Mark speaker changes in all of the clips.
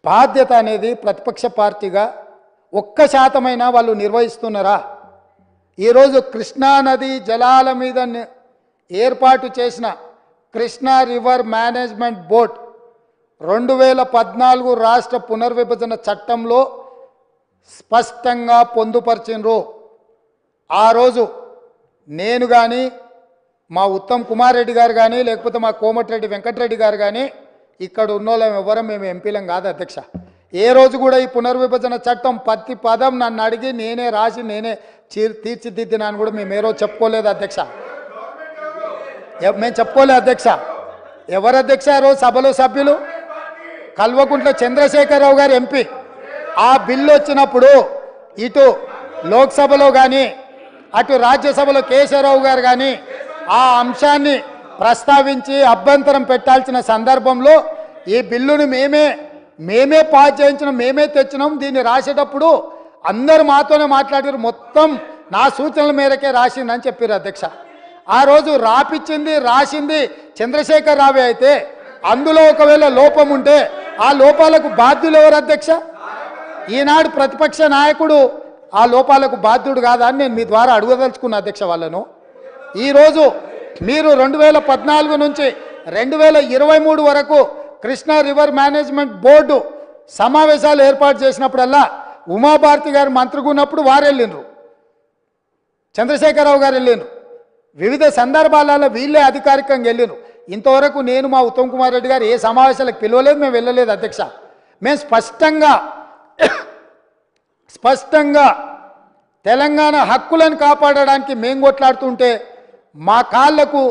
Speaker 1: బాధ్యత అనేది ప్రతిపక్ష పార్టీగా 1% వాళ్ళు నిర్వహిస్తున్నారా? ఈరోజు కృష్ణా నది జలాల మీద ఏర్పాటు చేసిన కృష్ణా రివర్ మేనేజ్మెంట్ బోర్డ్ 2014 రాష్ట్ర పునర్విభజన చట్టంలో స్పష్టంగా పొందుపరిచినరు. ఆ రోజు నేను కానీ మా ఉత్తమ్ కుమార్ రెడ్డి గారు కానీ లేకపోతే మా కోమటిరెడ్డి వెంకటరెడ్డి గారు కానీ ఇక్కడ ఉన్నోళ్ళం ఎవరం మేము ఎంపీలం కాదు అధ్యక్ష. ఏ రోజు కూడా ఈ పునర్విభజన చట్టం ప్రతి పదం నన్ను అడిగి నేనే రాసి నేనే తీర్చిదిద్దినాను కూడా మేము ఏ రోజు చెప్పుకోలేదు అధ్యక్ష. మేము చెప్పుకోలేదు అధ్యక్ష. ఎవరు అధ్యక్ష ఆ రోజు సభలో సభ్యులు? కల్వకుంట్ల చంద్రశేఖరరావు గారు ఎంపీ. ఆ బిల్లు వచ్చినప్పుడు ఇటు లోక్సభలో కానీ అటు రాజ్యసభలో కేశవరావు గారు కానీ ఆ అంశాన్ని ప్రస్తావించి అభ్యంతరం పెట్టాల్సిన సందర్భంలో ఈ బిల్లును మేమే పాస్ చేయించినాం, మేమే తెచ్చినాం. దీన్ని రాసేటప్పుడు అందరు మాతోనే మాట్లాడారు, మొత్తం నా సూచనల మేరకే రాసిందని చెప్పారు అధ్యక్ష. ఆ రోజు రాసింది చంద్రశేఖర్ రావే అయితే అందులో ఒకవేళ లోపం ఉంటే ఆ లోపాలకు బాధ్యులు ఎవరు అధ్యక్ష? ఈనాడు ప్రతిపక్ష నాయకుడు ఆ లోపాలకు బాధ్యుడు కాదా అని నేను మీ ద్వారా అడుగదలుచుకున్న అధ్యక్ష వాళ్ళను. ఈరోజు మీరు 2014 నుంచి 2023 వరకు కృష్ణా రివర్ మేనేజ్మెంట్ బోర్డు సమావేశాలు ఏర్పాటు చేసినప్పుడల్లా ఉమాభారతి గారు మంత్రిగా ఉన్నప్పుడు వారు వెళ్ళిండ్రు, చంద్రశేఖరరావు గారు వెళ్ళిండ్రు, వివిధ సందర్భాలలో వీళ్ళే అధికారికంగా వెళ్ళిండ్రు. ఇంతవరకు నేను మా ఉత్తమ్ కుమార్ రెడ్డి గారు ఏ సమావేశాలకు పిలవలేదు, మేము వెళ్ళలేదు అధ్యక్ష. మేము స్పష్టంగా తెలంగాణ హక్కులను కాపాడడానికి మేము కొట్లాడుతుంటే మా కాళ్ళకు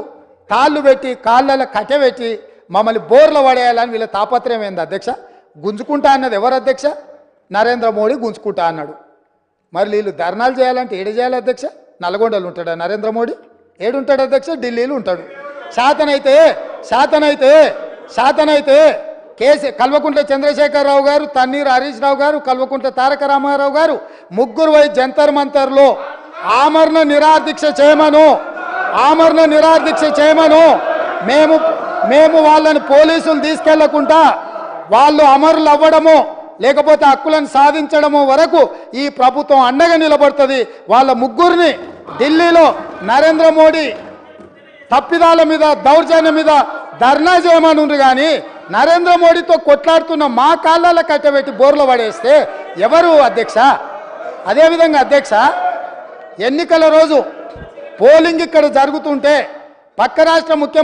Speaker 1: తాళ్ళు పెట్టి కాళ్ళలో కట్టెబెట్టి మమ్మల్ని బోర్ల పడేయాలని వీళ్ళ తాపత్రయం ఏంది అధ్యక్ష? గుంజుకుంటా అన్నది ఎవరు అధ్యక్ష? నరేంద్ర మోడీ గుంజుకుంటా అన్నాడు. మరి వీళ్ళు ధర్నాలు చేయాలంటే ఏడు చేయాలి అధ్యక్ష? నల్గొండలు ఉంటాడా నరేంద్ర మోడీ? ఏడుంటాడు అధ్యక్ష? ఢిల్లీలో ఉంటాడు. శాతనైతే కల్వకుంట్ల చంద్రశేఖరరావు గారు, తన్నీరు హరీష్ రావు గారు, కల్వకుంట్ల తారక రామారావు గారు ముగ్గురు పోయి జంతర్ మంతర్లో ఆమరణ నిరాదీక్ష చేయమను. మేము వాళ్ళని పోలీసులు తీసుకెళ్లకుండా వాళ్ళు అమరులు అవ్వడమో లేకపోతే హక్కులను సాధించడమో వరకు ఈ ప్రభుత్వం అండగా నిలబడుతుంది. వాళ్ళ ముగ్గురిని ఢిల్లీలో నరేంద్ర మోడీ తప్పిదాల మీద దౌర్జన్యం మీద ధర్నా చేయమనుండ్రు కానీ నరేంద్ర మోడీతో కొట్లాడుతున్న మా కాళ్ళలో కట్టబెట్టి బోర్లు పడేస్తే ఎవరు అధ్యక్ష? అదేవిధంగా అధ్యక్ష, ఎన్నికల రోజు పోలింగ్ ఇక్కడ జరుగుతుంటే పక్క రాష్ట్ర ముఖ్యమంత్రి